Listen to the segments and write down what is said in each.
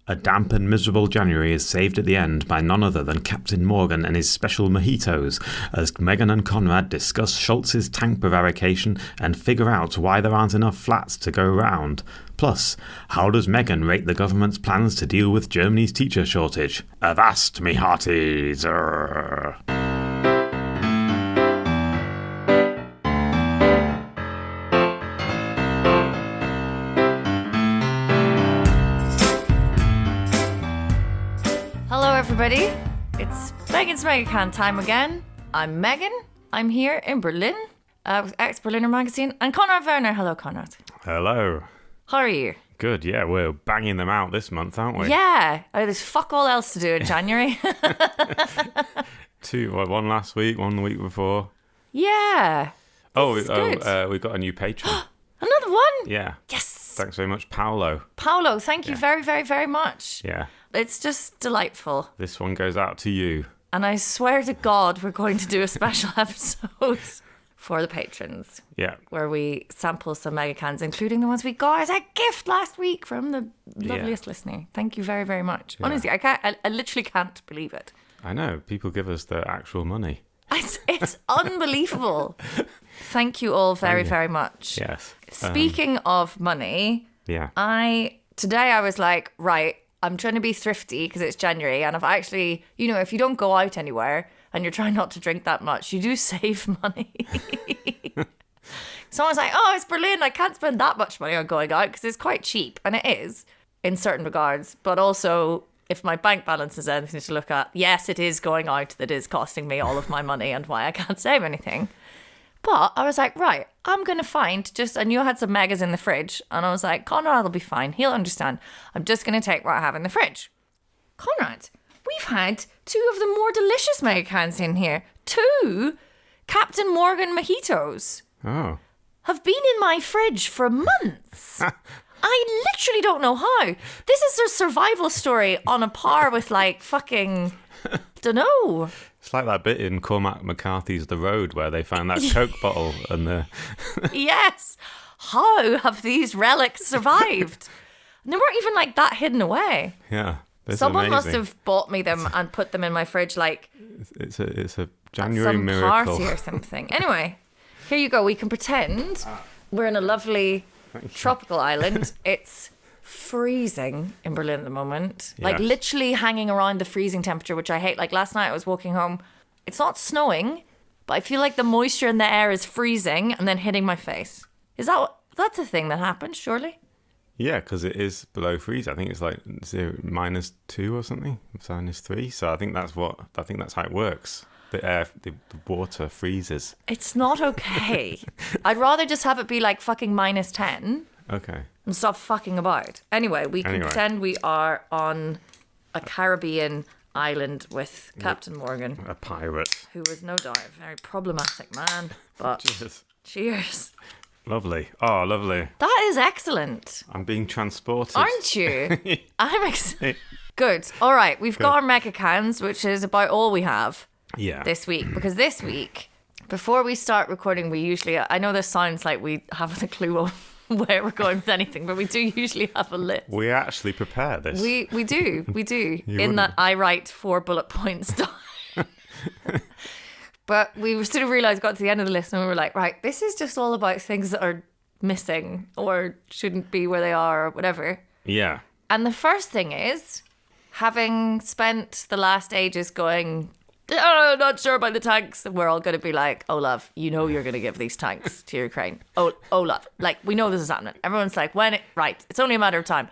A damp and miserable January is saved at the end by none other than Captain Morgan and his special mojitos, as Megan and Konrad discuss Scholz's tank prevarication and figure out why there aren't enough flats to go around. Plus, how does Megan rate the government's plans to deal with Germany's teacher shortage? Avast, me hearties! Everybody, it's Megan's Megacan time again. I'm Megan. I'm here in Berlin with ex-Berliner magazine and Konrad Werner. Hello, Konrad. Hello. How are you? Good, yeah, we're banging them out this month, aren't we? Yeah, there's fuck all else to do in January. One last week, one the week before. Yeah. We got a new patron. Another one? Yeah. Yes. Thanks very much, Paolo. Paolo, thank you very, very, very much. Yeah. It's just delightful. This one goes out to you. And I swear to God, we're going to do a special episode for the patrons. Yeah. Where we sample some mega cans, including the ones we got as a gift last week from the loveliest listener. Thank you very, very much. Yeah. Honestly, I literally can't believe it. I know. People give us the actual money. It's unbelievable. Thank you all very, very much. Yes. Speaking of money, today I was like, right, I'm trying to be thrifty because it's January, and if if you don't go out anywhere and you're trying not to drink that much, you do save money. So I was like, it's Berlin, I can't spend that much money on going out because it's quite cheap, and it is in certain regards, but also if my bank balance is anything to look at, yes, it is going out that is costing me all of my money and why I can't save anything. But I was like, right, I'm going to find I knew I had some megas in the fridge. And I was like, Konrad will be fine. He'll understand. I'm just going to take what I have in the fridge. Konrad, we've had two of the more delicious mega cans in here. 2 Captain Morgan mojitos. Oh. Have been in my fridge for months. I literally don't know how. This is a survival story on a par with dunno. It's like that bit in Cormac McCarthy's The Road where they found that Coke bottle and the... Yes. How have these relics survived? And they weren't even that hidden away. Yeah. Someone amazing. must have bought me them and put them in my fridge It's a January some miracle. Party or something. Anyway, here you go. We can pretend we're in a lovely tropical island. It's freezing in Berlin at the moment. Yes. Literally hanging around the freezing temperature, which I hate. Last night I was walking home. It's not snowing, but I feel like the moisture in the air is freezing and then hitting my face. Is that's a thing that happens, surely? Yeah, because it is below freeze. I think it's -2 or something, -3. So I think that's how it works. The water freezes. It's not okay. I'd rather just have it be fucking -10. Okay. And stop fucking about. Anyway, we can pretend we are on a Caribbean island with Captain Morgan. A pirate. Who was no doubt a very problematic man. But cheers. Lovely. Oh, lovely. That is excellent. I'm being transported. Aren't you? I'm excited. Good. All right. We've got our mega cans, which is about all we have this week. Because this week, before we start recording, we usually... I know this sounds like we haven't a clue of where we're going with anything, but we do usually have a list. We actually prepare this. We do. That I write 4 bullet points down. But we sort of realised, got to the end of the list and we were like, right, this is just all about things that are missing or shouldn't be where they are or whatever. Yeah. And the first thing is, having spent the last ages going, not sure about the tanks, and we're all going to be like, Olaf, you're going to give these tanks to Ukraine. Olaf, we know this is happening. Everyone's like, it's only a matter of time.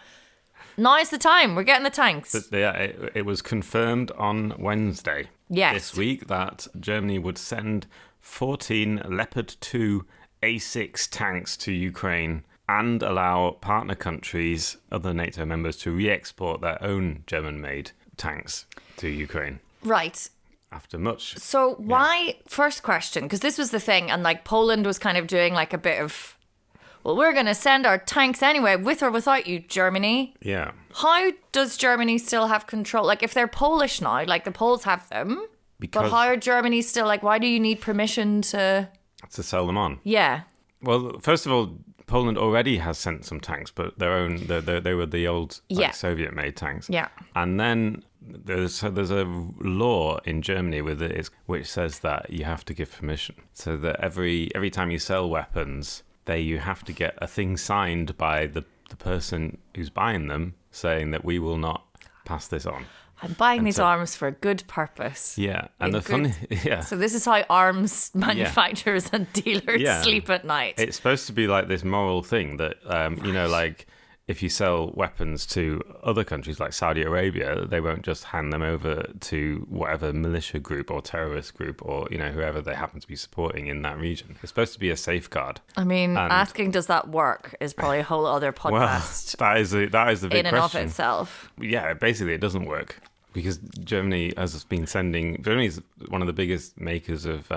Now is the time. We're getting the tanks. It was confirmed on Wednesday this week that Germany would send 14 Leopard 2 A6 tanks to Ukraine and allow partner countries, other NATO members, to re-export their own German-made tanks to Ukraine. Right. After much. So why, first question, because this was the thing, and Poland was kind of doing a bit of, well, we're going to send our tanks anyway, with or without you, Germany. Yeah. How does Germany still have control? If they're Polish now, the Poles have them, but how are Germany still, why do you need permission to sell them on? Yeah. Well, first of all, Poland already has sent some tanks, but their own. They were the old Soviet-made tanks. Yeah. And then there's a law in Germany which says that you have to give permission. So that every time you sell weapons, you have to get a thing signed by the person who's buying them, saying that we will not pass this on. I'm buying these arms for a good purpose. Yeah, and So this is how arms manufacturers and dealers sleep at night. It's supposed to be like this moral thing that, like if you sell weapons to other countries like Saudi Arabia, they won't just hand them over to whatever militia group or terrorist group or, whoever they happen to be supporting in that region. It's supposed to be a safeguard. I mean, asking does that work is probably a whole other podcast. Well, that is the big question. In and of itself. Yeah, basically it doesn't work because Germany is one of the biggest makers of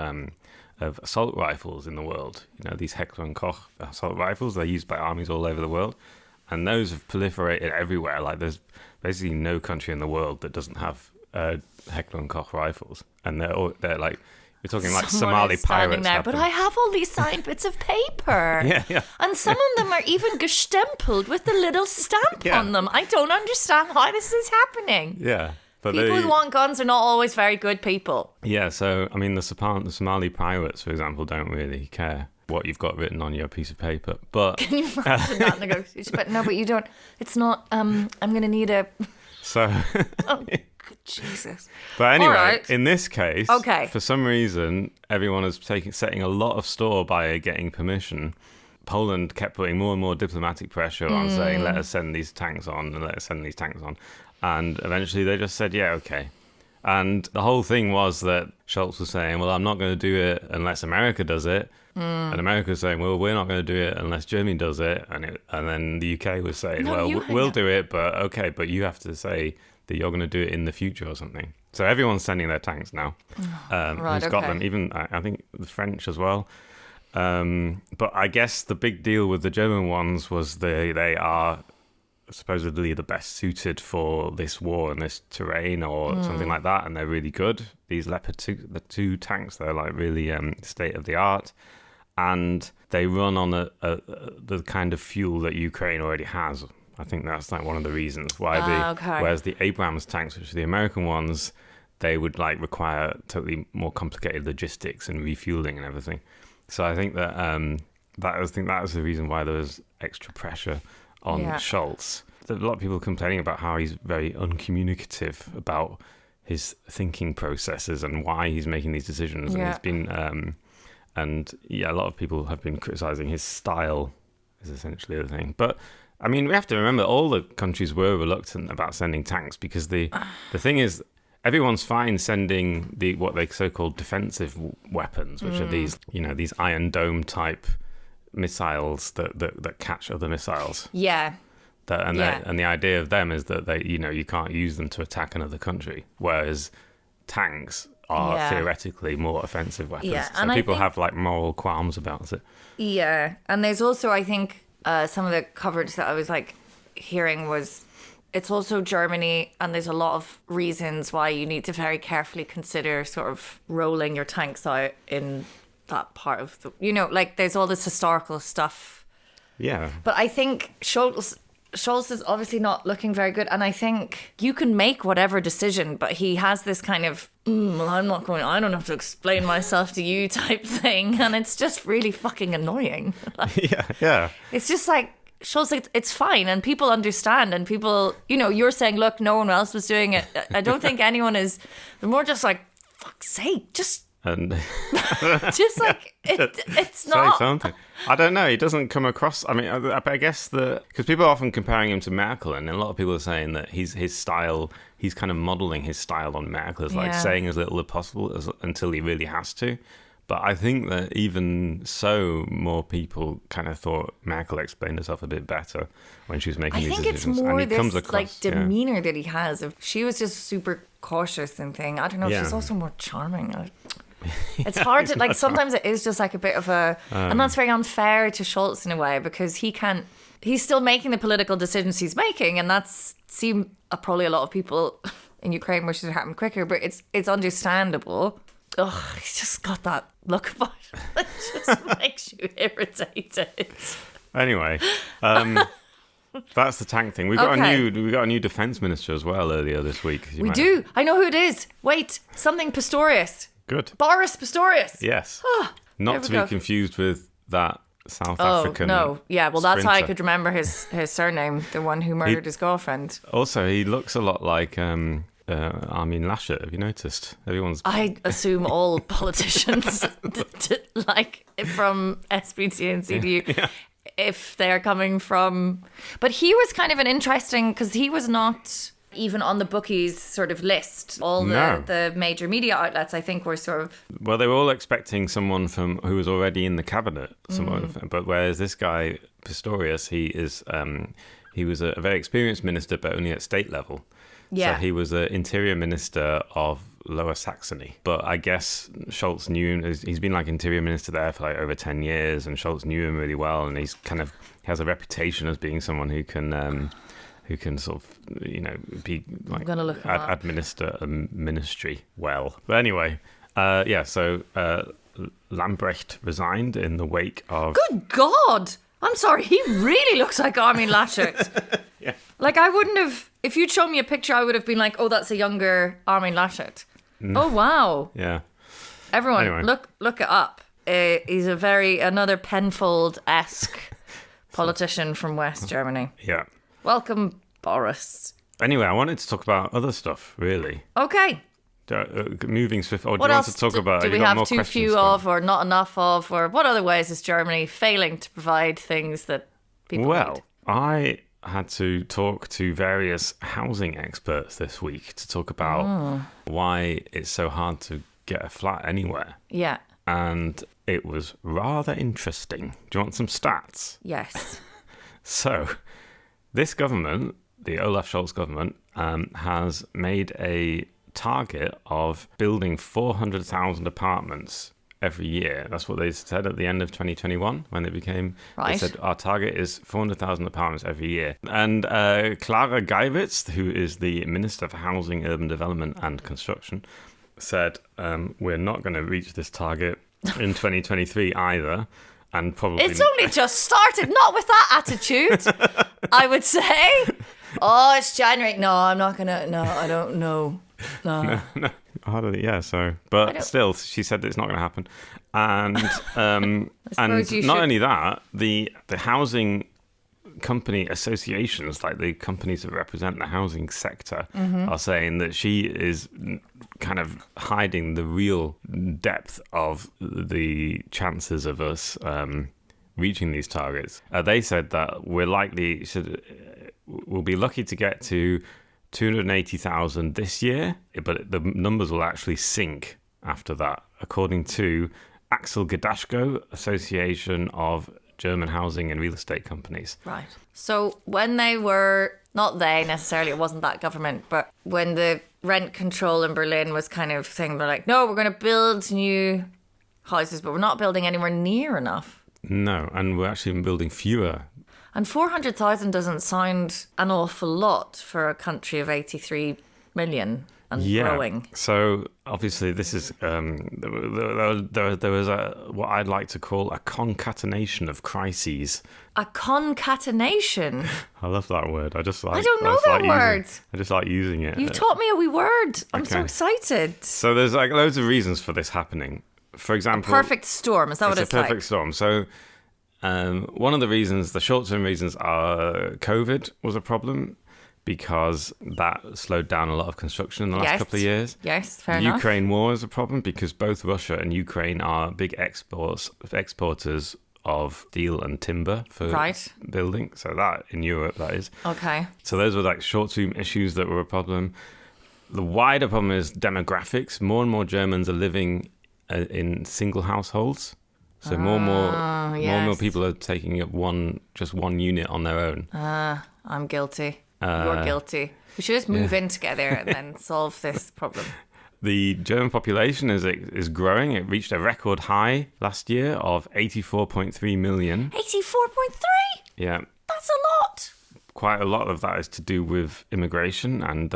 assault rifles in the world. These Heckler and Koch assault rifles, they're used by armies all over the world. And those have proliferated everywhere. Like, there's basically no country in the world that doesn't have Heckler and Koch rifles. And they're like, you're talking like Somali pirates. There, but I have all these signed bits of paper. Yeah. And some of them are even gestempeled with the little stamp on them. I don't understand why this is happening. Yeah. But people who want guns are not always very good people. Yeah, so, I mean, the Somali pirates, for example, don't really care what you've got written on your piece of paper. But can you imagine that negotiation? But no, but you don't. It's not. I'm going to need a. So. Oh, Jesus. But anyway, right. In this case, for some reason, everyone is setting a lot of store by getting permission. Poland kept putting more and more diplomatic pressure on, saying, "Let us send these tanks on, and let us send these tanks on." And eventually, they just said, "Yeah, okay." And the whole thing was that Scholz was saying, "Well, I'm not going to do it unless America does it." And America was saying, well, we're not going to do it unless Germany does it. And then the UK was saying, we'll do it, but you have to say that you're going to do it in the future or something. So everyone's sending their tanks now. Who's got them, even I think the French as well. But I guess the big deal with the German ones was they are supposedly the best suited for this war and this terrain or something like that, and they're really good. These Leopard 2 tanks, they're like really state of the art. And they run on the kind of fuel that Ukraine already has. I think that's like one of the reasons why whereas the Abrams tanks, which are the American ones, they would like require totally more complicated logistics and refueling and everything. So I think that that was the reason why there was extra pressure on Scholz. There's a lot of people complaining about how he's very uncommunicative about his thinking processes and why he's making these decisions. And he's been a lot of people have been criticizing his style is essentially the thing. But I mean, we have to remember all the countries were reluctant about sending tanks because the thing is, everyone's fine sending what they so-called defensive weapons, which are these Iron Dome type missiles that catch other missiles. Yeah. And the idea of them is that you can't use them to attack another country, whereas tanks are theoretically more offensive weapons. Yeah, so people have like moral qualms about it. Yeah, and there's also, I think, some of the coverage that I was like hearing was it's also Germany, and there's a lot of reasons why you need to very carefully consider sort of rolling your tanks out in that part of the, like there's all this historical stuff. Yeah. But I think Scholz is obviously not looking very good, and I think you can make whatever decision, but he has this kind of I don't have to explain myself to you type thing, and it's just really fucking annoying. Yeah. It's just like Scholz, like, it's fine, and people understand, and people, you're saying, look, no one else was doing it. I don't think anyone is. They're more just like, fuck's sake, just. And just like it's not say something. I don't know. He doesn't come across. I mean, I guess because people are often comparing him to Merkel, and a lot of people are saying that his style. He's kind of modelling his style on Merkel, as like saying as little as possible until he really has to. But I think that even so, more people kind of thought Merkel explained herself a bit better when she was making these decisions. I think it's more and this comes across, like demeanor that he has. If she was just super cautious and thing. I don't know. She's also more charming. It's hard to like. Sometimes it is just like a bit of a, and that's very unfair to Scholz in a way because he can't. He's still making the political decisions he's making, and that's probably a lot of people in Ukraine wish it happened quicker. But it's understandable. Ugh, he's just got that look about it that just makes you irritated. Anyway, that's the tank thing. We got a new defense minister as well earlier this week. We do. I know who it is. Wait, something Pistorius. Good. Boris Pistorius. Yes. Not to be confused with that South African. No. Yeah, well, that's how I sprinter. could remember his surname, the one who murdered his girlfriend. Also, he looks a lot like Armin Laschet. Have you noticed? I assume all politicians, like from SPT and CDU, if they're coming from... But he was kind of an interesting... Because he was not even on the bookies sort of list. All the major media outlets, I think, were sort of... Well, they were all expecting someone who was already in the cabinet. But whereas this guy, Pistorius, he was a very experienced minister, but only at state level. Yeah. So he was the interior minister of Lower Saxony. But I guess Scholz knew him. He's been like interior minister there for like over 10 years, and Scholz knew him really well. And he has a reputation as being someone who can sort of, be like administer a ministry well. But anyway, so Lambrecht resigned in the wake of... Good God! I'm sorry, he really looks like Armin Laschet. Yeah. Like, I wouldn't have... If you'd shown me a picture, I would have been like, oh, that's a younger Armin Laschet. No. Oh, wow. Yeah. Everyone, anyway. Look it up. He's another Penfold-esque politician from West Germany. Yeah. Welcome, Boris. Anyway, I wanted to talk about other stuff, really. Okay. Moving swift. Or do what you want else to talk about? Do we have too few of, or not enough of, or what other ways is Germany failing to provide things that people need? Well, I had to talk to various housing experts this week to talk about why it's so hard to get a flat anywhere. Yeah. And it was rather interesting. Do you want some stats? Yes. So, this government, the Olaf Scholz government, has made a target of building 400,000 apartments every year. That's what they said at the end of 2021 when they became... Right. They said our target is 400,000 apartments every year. And Clara Geiwitz, who is the Minister for Housing, Urban Development and Construction, said we're not going to reach this target in 2023 either. And probably... It's only just started, not with that attitude, I would say. Oh, it's January. No, I'm not going to... No, I don't know. No. But still, she said that it's not going to happen. And and not only that, the housing company associations, like the companies that represent the housing sector, are saying that she is kind of hiding the real depth of the chances of us reaching these targets. They said that we'll be lucky to get to 280,000 this year, but the numbers will actually sink after that, according to Axel Gedashko, Association of German Housing and Real Estate Companies. Right. So when they were, not they necessarily, it wasn't that government, but when the rent control in Berlin was kind of saying, they're like, no, we're going to build new houses, but we're not building anywhere near enough. No, and we're actually building fewer. And 400,000 doesn't sound an awful lot for a country of 83 million and growing. So obviously this is there was what I'd like to call a concatenation of crises. A concatenation? I love that word. I don't know that word. I just like using it. You've taught me a wee word. I'm so excited. So there's like loads of reasons for this happening. For example, a perfect storm. Is that what it's like? It's a perfect storm. So one of the reasons, the short-term reasons, are COVID was a problem because that slowed down a lot of construction in the last couple of years. Yes, fair enough. The Ukraine Ukraine war is a problem because both Russia and Ukraine are big exporters of steel and timber for building. So that, in Europe, that is. Okay. So those were like short-term issues that were a problem. The wider problem is demographics. More and more Germans are living in single households. So more and more people are taking up just one unit on their own. I'm guilty. You're guilty. We should just move in together and then solve this problem. The German population is growing. It reached a record high last year of 84.3 million. 84.3? Yeah. That's a lot. Quite a lot of that is to do with immigration and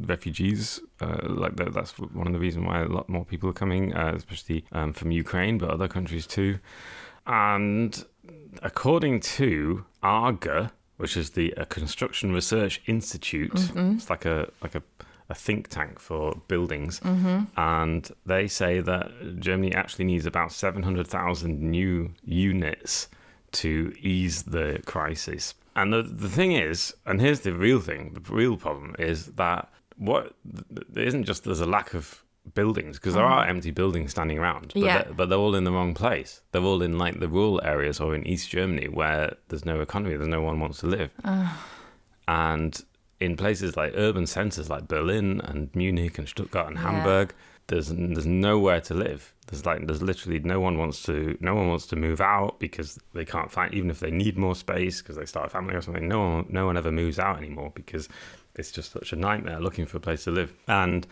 refugees. That's one of the reasons why a lot more people are coming, especially from Ukraine, but other countries too. And according to ARGA, which is the Construction Research Institute, it's like a think tank for buildings, and they say that Germany actually needs about 700,000 new units to ease the crisis. And the thing is, and here's the real thing, the real problem is that it isn't just there's a lack of buildings, because there are empty buildings standing around, but they're all in the wrong place. They're all in like the rural areas or in East Germany where there's no economy, there's no one wants to live. And in places like urban centres like Berlin and Munich and Stuttgart and Hamburg, there's nowhere to live. There's literally no one wants to move out because they can't find, even if they need more space because they start a family or something. No one ever moves out anymore because it's just such a nightmare looking for a place to live. And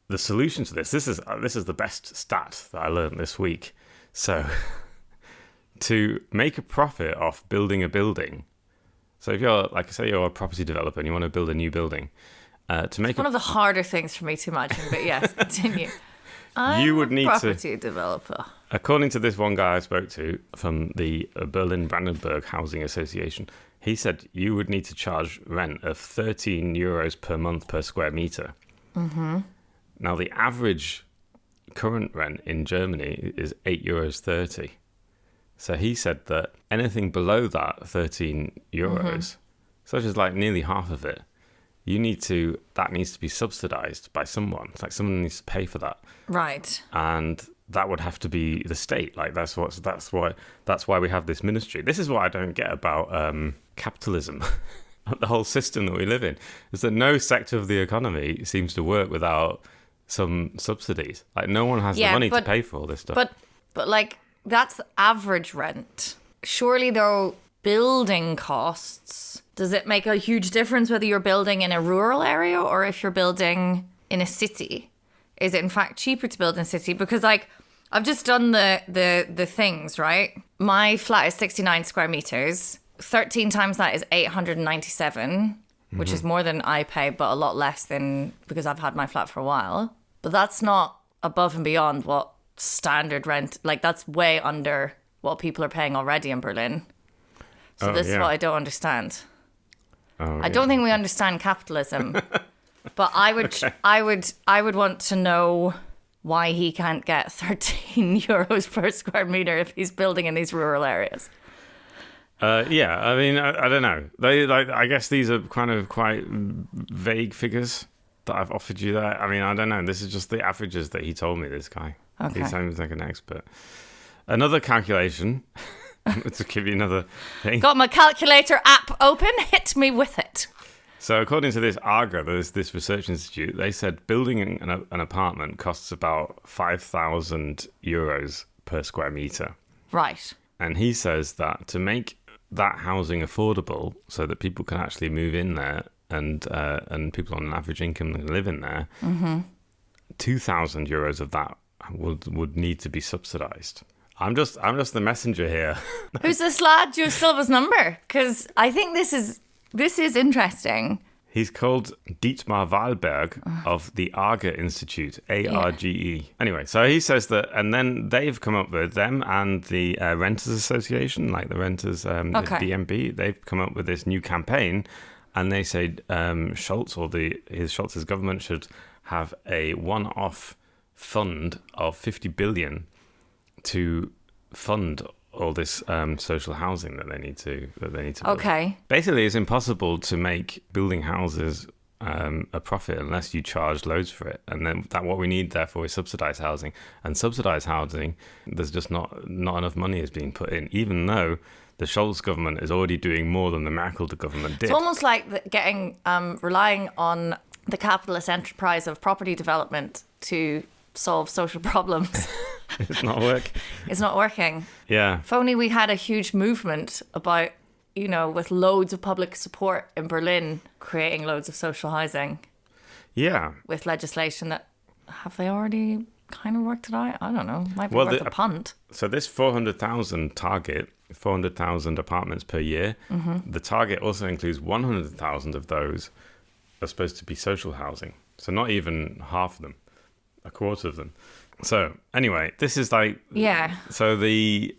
the solution to this is the best stat that I learned this week. So to make a profit off building a building. So if you're, like I say, you're a property developer and you want to build a new building, to make one of the harder things for me to imagine, but yes, continue. You would need property developer. According to this one guy I spoke to from the Berlin Brandenburg Housing Association, he said you would need to charge rent of 13 euros per month per square meter. Now the average current rent in Germany is 8.30 euros. So he said that anything below that 13 euros, such as like nearly half of it, that needs to be subsidized by someone. It's like someone needs to pay for that. Right. And that would have to be the state. Like that's why we have this ministry. This is what I don't get about capitalism. The whole system that we live in is that no sector of the economy seems to work without some subsidies. Like no one has the money to pay for all this stuff. But like that's average rent. Surely though, building costs, does it make a huge difference whether you're building in a rural area or if you're building in a city? Is it in fact cheaper to build in a city? Because like I've just done the things, right? My flat is 69 square meters. 13 times that is 897, which is more than I pay, but a lot less than because I've had my flat for a while. But that's not above and beyond what standard rent, like that's way under what people are paying already in Berlin. So this is what I don't understand. I don't think we understand capitalism, but I would want to know why he can't get 13 euros per square meter if he's building in these rural areas. I mean, I don't know. I guess these are kind of quite vague figures that I've offered you there. I mean, I don't know. This is just the averages that he told me, this guy. Okay. He sounds like an expert. Another calculation, to give you another thing. Got my calculator app open. Hit me with it. So according to this ARGA, this research institute, they said building an apartment costs about 5,000 euros per square meter. Right. And he says that to make that housing affordable so that people can actually move in there and people on an average income can live in there, 2,000 euros of that would need to be subsidized. I'm just the messenger here. Who's this lad? Do you still have his number? Because I think this is interesting. He's called Dietmar Wahlberg of the ARGE Institute, ARGE. Yeah. Anyway, so he says that, and then they've come up with, them and the Renters Association, like the Renters, the DMB, they've come up with this new campaign, and they say Scholz or Scholz's government should have a one-off fund of 50 billion to fund all this social housing that they need to build. Okay. Basically, it's impossible to make building houses a profit unless you charge loads for it. And then what we need, therefore, is subsidized housing. And subsidized housing, there's just not enough money is being put in, even though the Scholz government is already doing more than the Merkel government did. It's almost like relying on the capitalist enterprise of property development to solve social problems. It's not working. It's not working. Yeah. If only we had a huge movement about, with loads of public support in Berlin, creating loads of social housing. Yeah. With legislation that, have they already kind of worked it out? I don't know. Might be worth a punt. So this 400,000 target, 400,000 apartments per year, the target also includes 100,000 of those are supposed to be social housing. So not even half of them, a quarter of them. So anyway, this is like Yeah. So the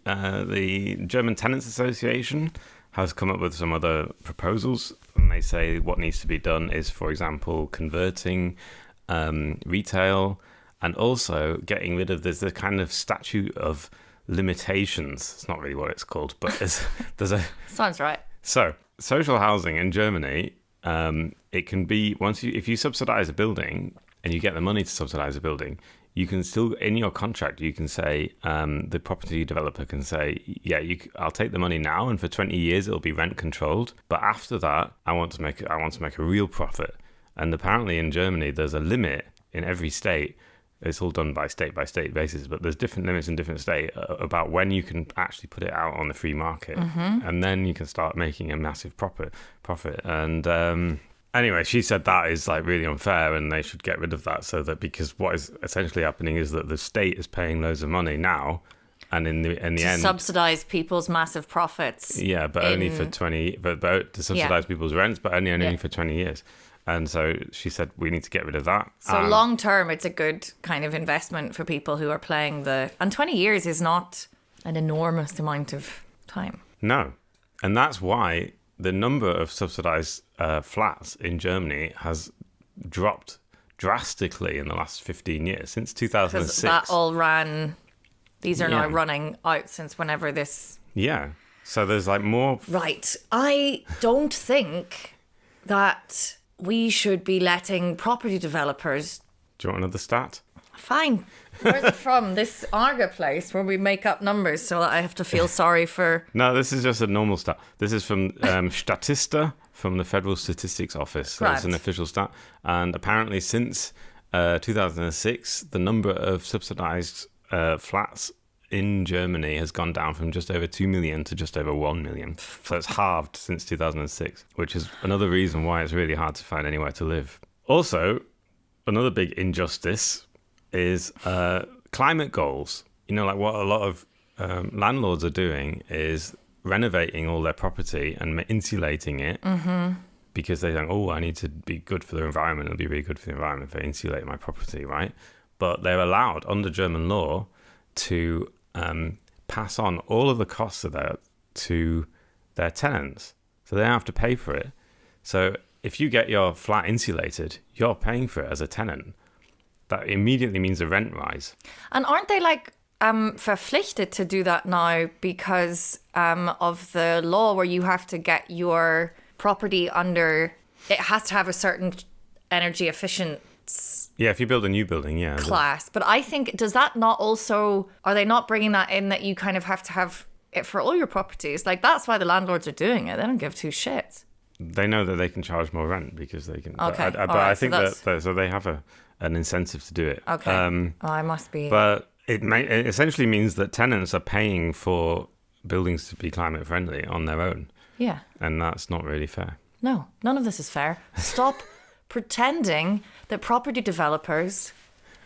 German Tenants Association has come up with some other proposals, and they say what needs to be done is, for example, converting retail, and also getting rid of there's a kind of statute of limitations. It's not really what it's called, but there's a Sounds right. So social housing in Germany, it can be if you subsidize a building and you get the money to subsidize a building. You can still, in your contract, you can say, the property developer can say, yeah, I'll take the money now, and for 20 years it'll be rent controlled. But after that, I want to make a real profit. And apparently in Germany, there's a limit in every state. It's all done by state basis, but there's different limits in different states about when you can actually put it out on the free market, and then you can start making a massive profit. And anyway, she said that is like really unfair, and they should get rid of that. So that because what is essentially happening is that the state is paying loads of money now, and in the end, subsidize people's massive profits. Yeah, but only for 20. But to subsidize people's rents, but only for 20 years. And so she said we need to get rid of that. So long term, it's a good kind of investment for people who are playing and 20 years is not an enormous amount of time. No, and that's why the number of subsidized flats in Germany has dropped drastically in the last 15 years, since 2006. Because that all ran, these are now running out since whenever this... Yeah, so there's like more... Right, I don't think that we should be letting property developers... Do you want another stat? Fine. Where's it from? This Arga place where we make up numbers so that I have to feel sorry for... No, this is just a normal stat. This is from Statista, from the Federal Statistics Office. So it's an official stat. And apparently since 2006, the number of subsidized flats in Germany has gone down from just over 2 million to just over 1 million. So it's halved since 2006, which is another reason why it's really hard to find anywhere to live. Also, another big injustice is climate goals. You know, like what a lot of landlords are doing is renovating all their property and insulating it because they think, oh, I need to be good for the environment. It'll be really good for the environment if I insulate my property, right? But they're allowed under German law to pass on all of the costs of that to their tenants. So they don't have to pay for it. So if you get your flat insulated, you're paying for it as a tenant. That immediately means a rent rise. And aren't they like verpflichted to do that now because of the law where you have to get your property under, it has to have a certain energy efficient if you build a new building, class. But I think, does that not also, are they not bringing that in that you kind of have to have it for all your properties? Like that's why the landlords are doing it. They don't give two shits. They know that they can charge more rent because they can. Okay. But I think so they have an incentive to do it. Okay. I must be. But it essentially means that tenants are paying for buildings to be climate friendly on their own. Yeah. And that's not really fair. No, none of this is fair. Stop pretending that property developers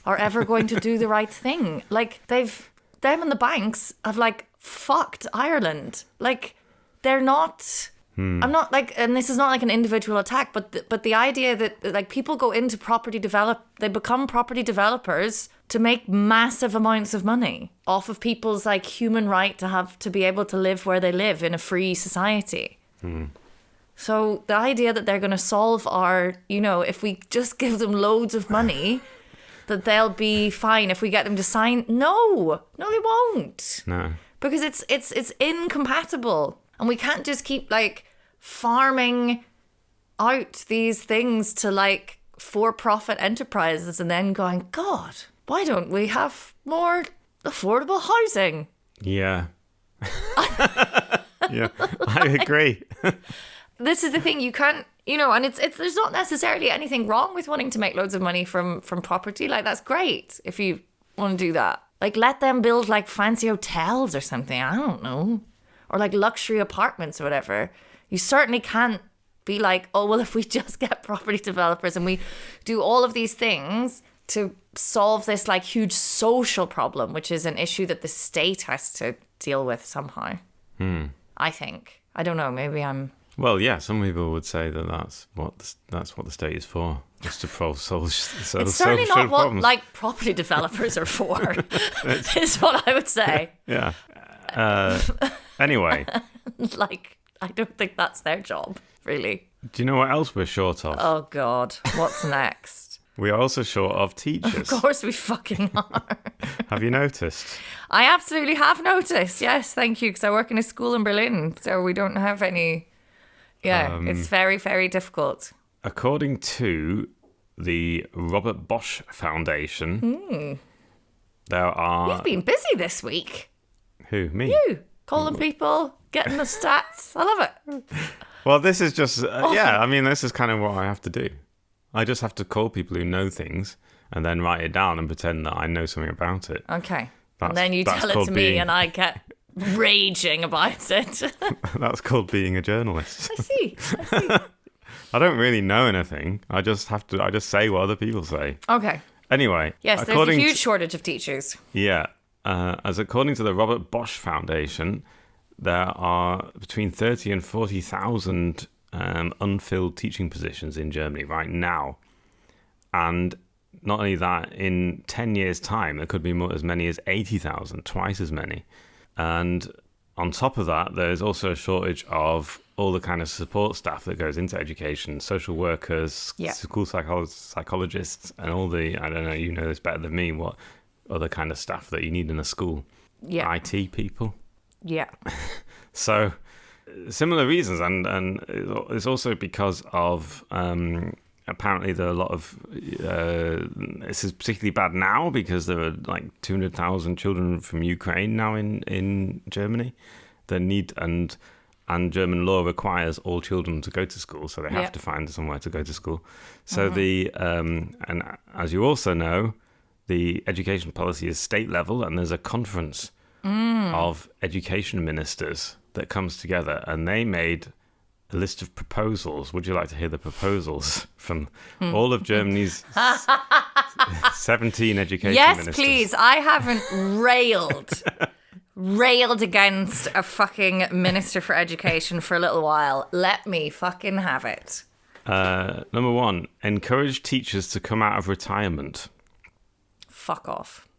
are ever going to do the right thing. Like them and the banks have like fucked Ireland. Like they're not... I'm not like, and this is not like an individual attack, but the idea that like people go into they become property developers to make massive amounts of money off of people's like human right to be able to live where they live in a free society. So the idea that they're going to solve our, if we just give them loads of money, that they'll be fine if we get them to sign. No, they won't. No, because it's incompatible. And we can't just keep like farming out these things to like for-profit enterprises and then going, God, why don't we have more affordable housing? Yeah. Yeah, I agree. This is the thing, you can't, and it's there's not necessarily anything wrong with wanting to make loads of money from property. Like that's great if you want to do that. Like let them build like fancy hotels or something. I don't know. Or like luxury apartments or whatever. You certainly can't be like, oh, well, if we just get property developers and we do all of these things to solve this like huge social problem, which is an issue that the state has to deal with somehow. I think. I don't know, maybe I'm... Well, yeah, some people would say that that's what the state is for. Just to solve It's certainly not what problems. like property developers are for. Is what I would say. Yeah. Anyway, Like, I don't think that's their job, really. do you know what else we're short of? Oh God, what's next? We are also short of teachers. Of course we fucking are. Have you noticed? I absolutely have noticed. Yes, thank you, because I work in a school in Berlin, so we don't have any. Yeah, it's very, very difficult. According to the Robert Bosch Foundation, there are... You've been busy this week. Who? Me? You calling people, getting the stats. I love it. Well, this is just... yeah, I mean, this is kind of what I have to do. I just have to call people who know things and then write it down and pretend that I know something about it. Okay. And then you tell it to me and I get raging about it. That's called being a journalist. I see. I don't really know anything. I just say what other people say. Okay. Anyway. Yes, there's a huge shortage of teachers. Yeah. As according to the Robert Bosch Foundation, there are between 30 and 40,000 unfilled teaching positions in Germany right now. And not only that, in 10 years' time, there could be as many as 80,000, twice as many. And on top of that, there's also a shortage of all the kind of support staff that goes into education, social workers, school psychologists, and all the, I don't know, you know this better than me, what other kind of staff that you need in a school. Yeah. IT people. Yeah. So similar reasons, and it's also because of apparently there are a lot of this is particularly bad now because there are like 200,000 children from Ukraine now in Germany that need, and German law requires all children to go to school, so they have to find somewhere to go to school. So and as you also know, the education policy is state level, and there's a conference of education ministers that comes together, and they made a list of proposals. Would you like to hear the proposals from all of Germany's 17 education ministers? Yes, please. I haven't railed against a fucking minister for education for a little while. Let me fucking have it. Number 1, encourage teachers to come out of retirement. Fuck off.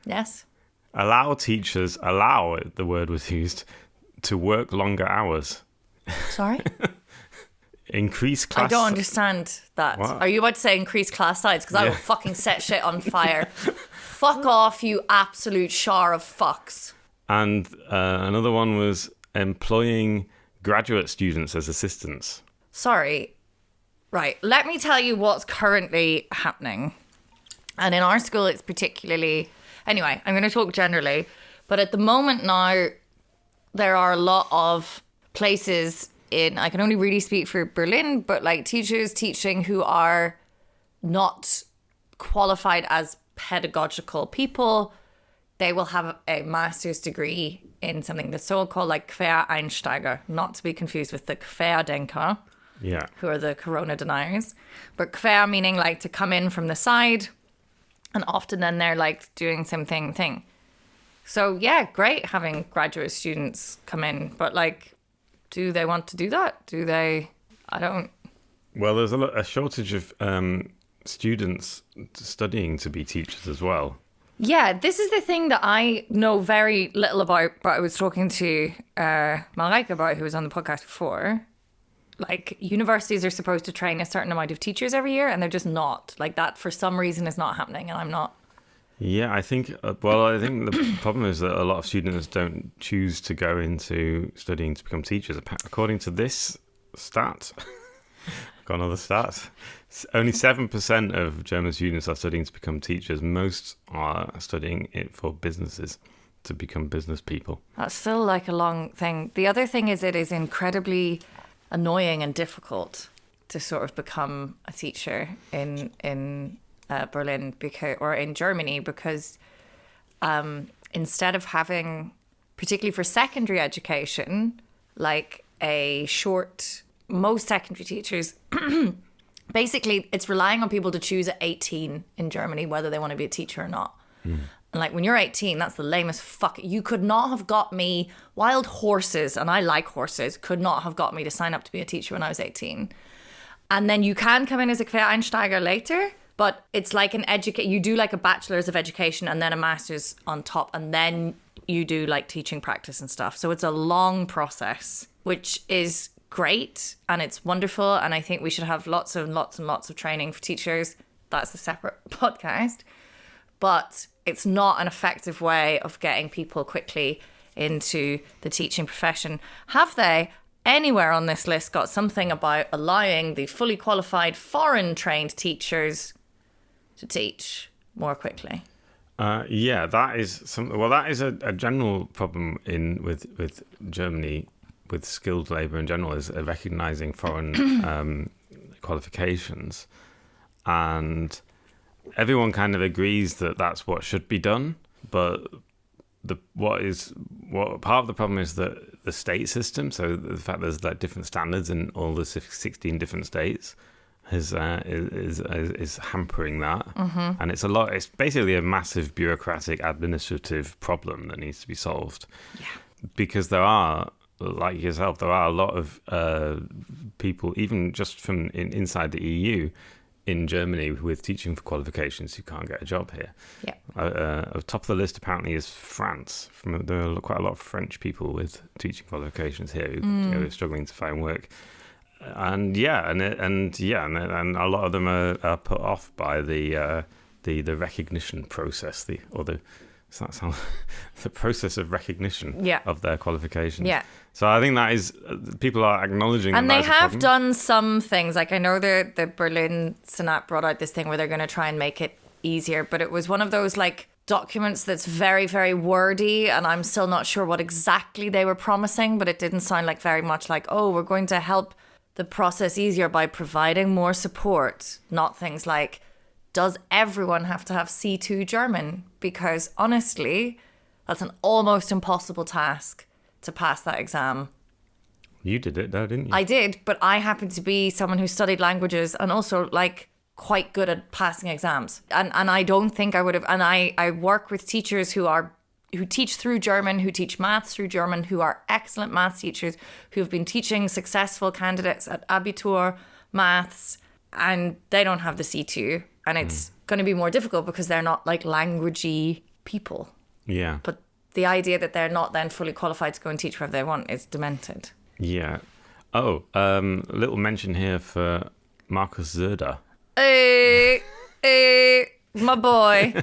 Yes? Allow teachers, the word was used, to work longer hours. Sorry? Increase class... I don't understand that. What? Are you about to say increase class size? Because I will fucking set shit on fire. Fuck off, you absolute char of fucks. And another one was employing graduate students as assistants. Sorry. Right, let me tell you what's currently happening. And in our school, it's particularly... Anyway, I'm going to talk generally. But at the moment now, there are a lot of places in... I can only really speak for Berlin, but like teachers teaching who are not qualified as pedagogical people. They will have a master's degree in something that's so-called like Quereinsteiger, not to be confused with the Querdenker, who are the corona deniers. But Quer meaning like to come in from the side... And often then they're like doing some thing. So yeah, great having graduate students come in. But like, do they want to do that? Do they? I don't. Well, there's a shortage of students studying to be teachers as well. Yeah, this is the thing that I know very little about. But I was talking to Mareike about, who was on the podcast before. Like, universities are supposed to train a certain amount of teachers every year, and they're just not. Like, that for some reason is not happening, and I'm not. Yeah, I think the problem is that a lot of students don't choose to go into studying to become teachers. According to this stat, got another stat, only 7% of German students are studying to become teachers. Most are studying it for businesses, to become business people. That's still like a long thing. The other thing is it is incredibly... annoying and difficult to sort of become a teacher in Berlin or in Germany because instead of having, particularly for secondary education, like most secondary teachers, basically it's relying on people to choose at 18 in Germany whether they want to be a teacher or not. And like when you're 18, that's the lamest fuck. You could not have got me, wild horses, and I like horses, could not have got me to sign up to be a teacher when I was 18. And then you can come in as a Quereinsteiger later, but it's like you do like a bachelor's of education and then a master's on top, and then you do like teaching practice and stuff. So it's a long process, which is great and it's wonderful. And I think we should have lots and lots and lots of training for teachers. That's a separate podcast. But it's not an effective way of getting people quickly into the teaching profession. Have they anywhere on this list got something about allowing the fully qualified foreign trained teachers to teach more quickly? Yeah, that is something. Well, that is a general problem with Germany, with skilled labour in general, is recognising foreign qualifications, and everyone kind of agrees that that's what should be done. But part of the problem is that the state system. So the fact there's like different standards in all the 16 different states is hampering that, and it's basically a massive bureaucratic administrative problem that needs to be solved. Yeah, because there are, like yourself, there are a lot of people, even just from inside the EU, in Germany with teaching qualifications who can't get a job here. Yeah. Top of the list apparently is France. There are quite a lot of French people with teaching qualifications here who are struggling to find work. And and a lot of them are put off by the recognition process, the process of recognition of their qualifications. Yeah. So I think that is, people are acknowledging, and that they have done some things. Like I know the Berlin Senate brought out this thing where they're going to try and make it easier, but it was one of those like documents that's very, very wordy, and I'm still not sure what exactly they were promising, but it didn't sound like very much like, oh, we're going to help the process easier by providing more support, not things like, does everyone have to have C2 German? Because honestly, that's an almost impossible task to pass that exam. You did it though, didn't you? I did, but I happen to be someone who studied languages and also like quite good at passing exams. And I don't think I would have, and I work with teachers who teach through German, who teach maths through German, who are excellent maths teachers, who have been teaching successful candidates at Abitur maths, and they don't have the C2. And it's going to be more difficult because they're not like languagey people. Yeah. But the idea that they're not then fully qualified to go and teach wherever they want is demented. Yeah. Oh, a little mention here for Markus Söder. My boy.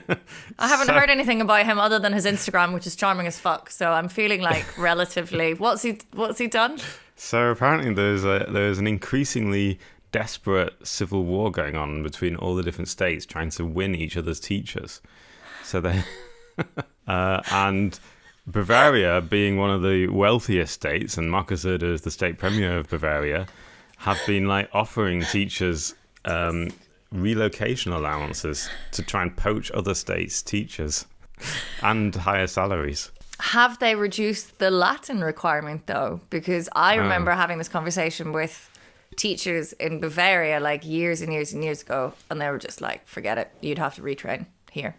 I haven't heard anything about him other than his Instagram, which is charming as fuck. So I'm feeling like relatively. What's he done? So apparently there's an increasingly desperate civil war going on between all the different states trying to win each other's teachers. So they and Bavaria, being one of the wealthiest states, and Markus Söder is the state premier of Bavaria, have been like offering teachers relocation allowances to try and poach other states' teachers and higher salaries. Have they reduced the Latin requirement though? Because I remember having this conversation with teachers in Bavaria like years and years and years ago, and they were just like, forget it, you'd have to retrain here.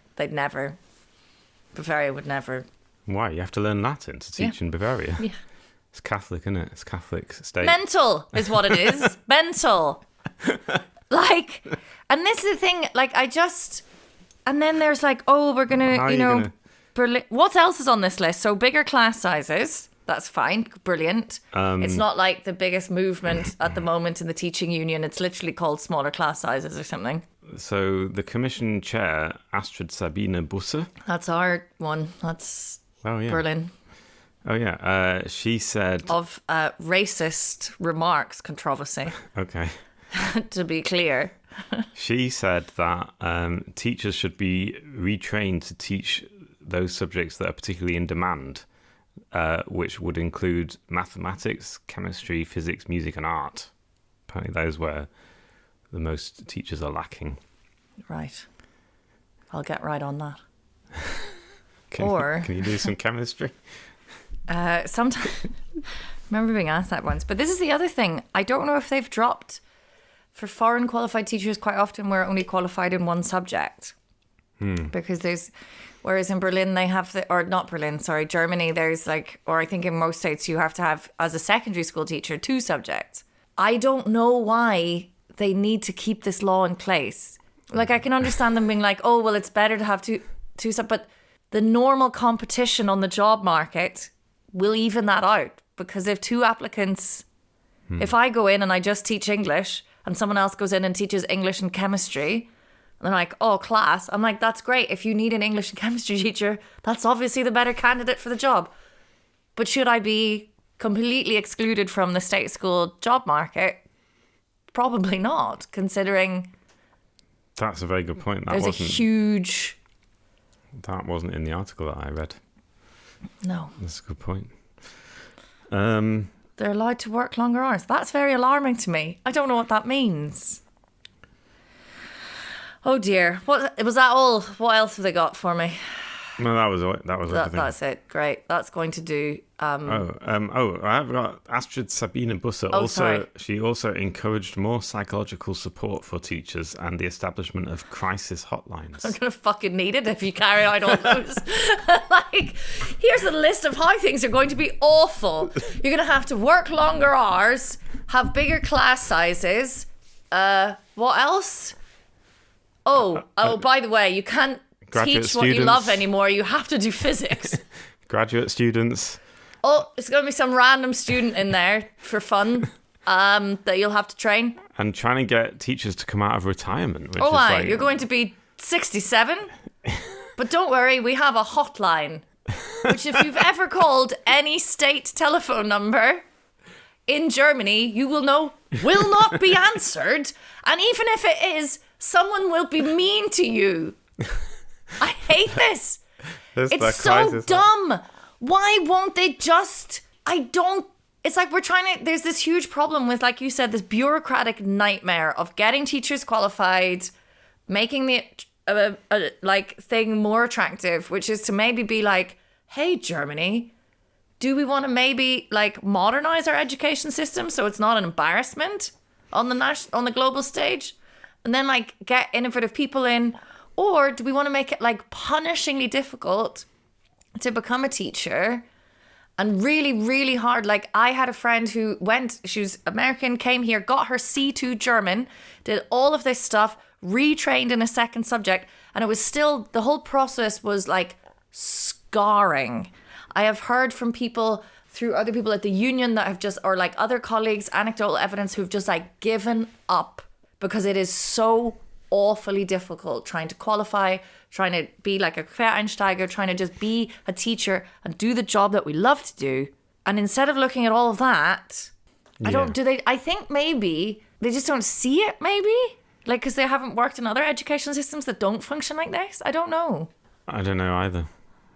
Bavaria would never. Why? You have to learn Latin to teach in Bavaria? Yeah. It's Catholic, isn't it? It's Catholic state. Mental is what it is. Mental. Like, and this is the thing, like and then there's like, oh, we're going to, Berlin. What else is on this list? So bigger class sizes. That's fine. Brilliant. It's not like the biggest movement at the moment in the teaching union. It's literally called smaller class sizes or something. So the commission chair, Astrid Sabine Busse. That's our one. That's Berlin. Oh, yeah. She said... Of racist remarks controversy. Okay. To be clear. She said that teachers should be retrained to teach those subjects that are particularly in demand, which would include mathematics, chemistry, physics, music and art. Apparently those where the most teachers are lacking. Right. I'll get right on that. Can you do some chemistry? Sometimes. Remember being asked that once. But this is the other thing. I don't know if they've dropped. For foreign qualified teachers, quite often we're only qualified in one subject. Because whereas in Berlin they have Germany, there's like, or I think in most states you have to have, as a secondary school teacher, 2 subjects. I don't know why they need to keep this law in place. Like, I can understand them being like, oh, well, it's better to have two sub, but the normal competition on the job market will even that out. Because if two applicants, if I go in and I just teach English and someone else goes in and teaches English and chemistry, and they're like, oh, class. I'm like, that's great. If you need an English and chemistry teacher, that's obviously the better candidate for the job. But should I be completely excluded from the state school job market? Probably not, considering... That's a very good point. That wasn't in the article that I read. No. That's a good point. They're allowed to work longer hours. That's very alarming to me. I don't know what that means. Oh dear. What was that all? What else have they got for me? No, that was everything. That's it. Great. That's going to do. I've got Astrid Sabine Busser. Sorry. She also encouraged more psychological support for teachers and the establishment of crisis hotlines. I'm gonna fucking need it if you carry out all those. Like, here's a list of how things are going to be awful. You're gonna have to work longer hours, have bigger class sizes. What else? By the way, you can't teach what you love anymore. You have to do physics. Graduate students. Oh, it's going to be some random student in there for fun that you'll have to train. And trying to get teachers to come out of retirement. You're going to be 67? But don't worry, we have a hotline, which if you've ever called any state telephone number in Germany, you will know will not be answered. And even if it is, someone will be mean to you. I hate this. It's so dumb. Why won't they just... It's like there's this huge problem with, like you said, this bureaucratic nightmare of getting teachers qualified, making the thing more attractive, which is to maybe be like, hey, Germany, do we want to maybe like modernize our education system so it's not an embarrassment on the global stage? And then like get innovative people in, or do we want to make it like punishingly difficult to become a teacher and really, really hard? Like, I had a friend who she was American, came here, got her C2 German, did all of this stuff, retrained in a second subject, and it was still, the whole process was like scarring. I have heard from people through other people at the union that have just, or like other colleagues, anecdotal evidence who've just like given up because it is so awfully difficult trying to qualify, trying to be like a Quereinsteiger, trying to just be a teacher and do the job that we love to do. And instead of looking at all of that, I think maybe they just don't see it, maybe? Like, because they haven't worked in other education systems that don't function like this? I don't know. I don't know either.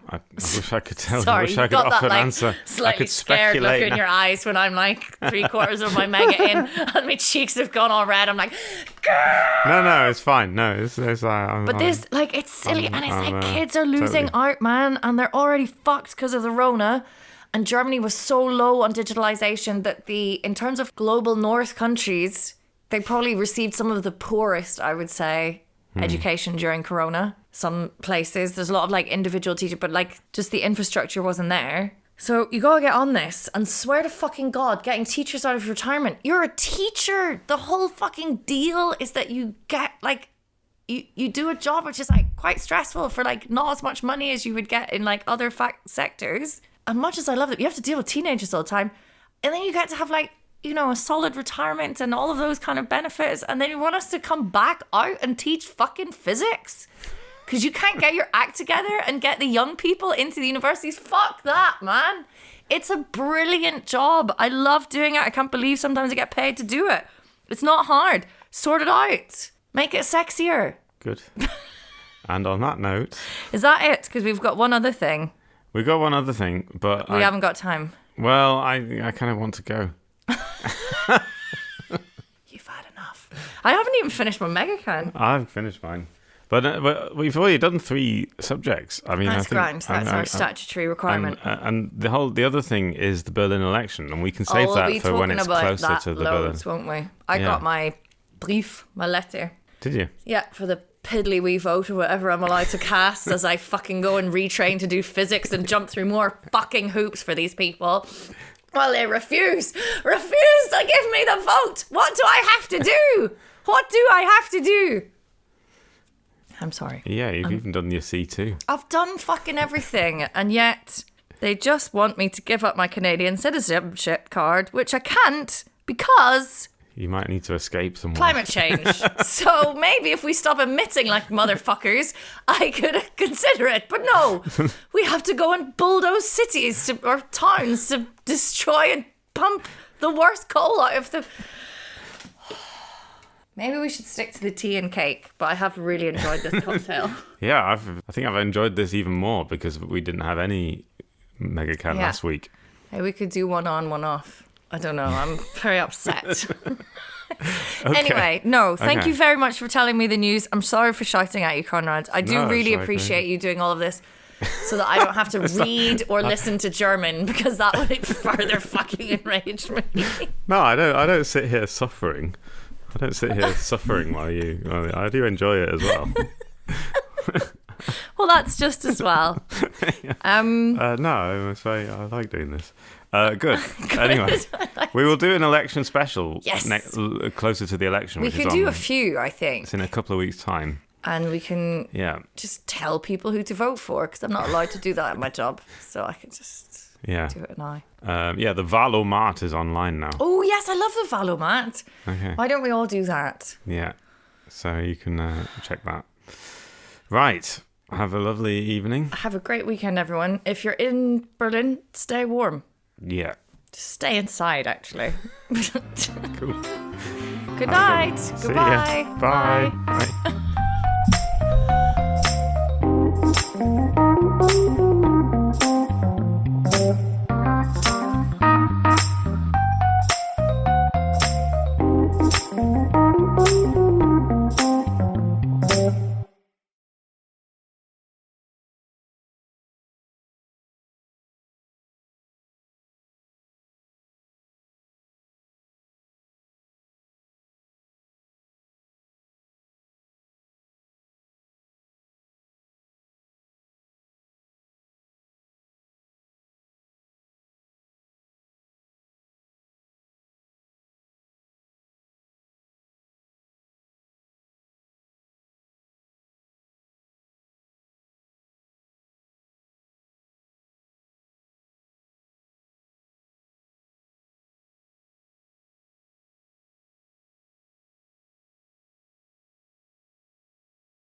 I wish I could tell. Sorry, I wish I could offer an answer. Slightly I could scared look in your eyes when I'm like 3/4 of my mega in and my cheeks have gone all red. I'm like, Grr! No, it's fine. No, it's but this, like, it's silly, and it's like kids are losing out, man, and they're already fucked because of the Rona. And Germany was so low on digitalization that in terms of global north countries, they probably received some of the poorest, I would say, education during Corona. Some places, there's a lot of like individual teachers, but like just the infrastructure wasn't there. So you gotta get on this and swear to fucking God, getting teachers out of retirement. You're a teacher. The whole fucking deal is that you get like, you do a job which is like quite stressful for like not as much money as you would get in like other sectors. And much as I love it, you have to deal with teenagers all the time. And then you get to have like, you know, a solid retirement and all of those kind of benefits. And then you want us to come back out and teach fucking physics? Because you can't get your act together and get the young people into the universities. Fuck that, man. It's a brilliant job. I love doing it. I can't believe sometimes I get paid to do it. It's not hard. Sort it out. Make it sexier. Good. And on that note... Is that it? Because we've got one other thing. We've got one other thing, but... We haven't got time. Well, I kind of want to go. You've had enough. I haven't even finished my mega can. I've finished mine. But we've already done 3 subjects. I mean, that's I think grand. That's our statutory requirement. And the other thing is the Berlin election, and we can save that for when it's closer to the loads, Berlin. Won't we? I got my brief, my letter. Did you? Yeah, for the piddly wee vote or whatever I'm allowed to cast as I fucking go and retrain to do physics and jump through more fucking hoops for these people. Well, they refuse to give me the vote. What do I have to do? What do I have to do? I'm sorry. Yeah, you've even done your C2. I've done fucking everything, and yet they just want me to give up my Canadian citizenship card, which I can't because... You might need to escape somewhere. Climate change. So maybe if we stop emitting like motherfuckers, I could consider it. But no, we have to go and bulldoze cities or towns to destroy and pump the worst coal out of the... Maybe we should stick to the tea and cake, but I have really enjoyed this cocktail. Yeah, I think I've enjoyed this even more because we didn't have any Mega Can last week. Hey, we could do one on, one off. I don't know. I'm very upset. Okay. Anyway, no, thank you very much for telling me the news. I'm sorry for shouting at you, Konrad. I do really appreciate you doing all of this so that I don't have to read or listen to German because that would further fucking enrage me. No, I don't sit here suffering. I don't sit here suffering while you... I do enjoy it as well. Well, that's just as well. No, I like doing this. Good. Anyway, we will do an election special closer to the election. We could do a few, I think. It's in a couple of weeks' time. And we can just tell people who to vote for because I'm not allowed to do that at my job. So I can just do it now. The Valomat is online now. Oh, yes, I love the Valomat. Okay. Why don't we all do that? Yeah. So you can check that. Right. Have a lovely evening. Have a great weekend, everyone. If you're in Berlin, stay warm. Yeah. Just stay inside, actually. Cool. Good night. See Goodbye. ya. Bye. Bye.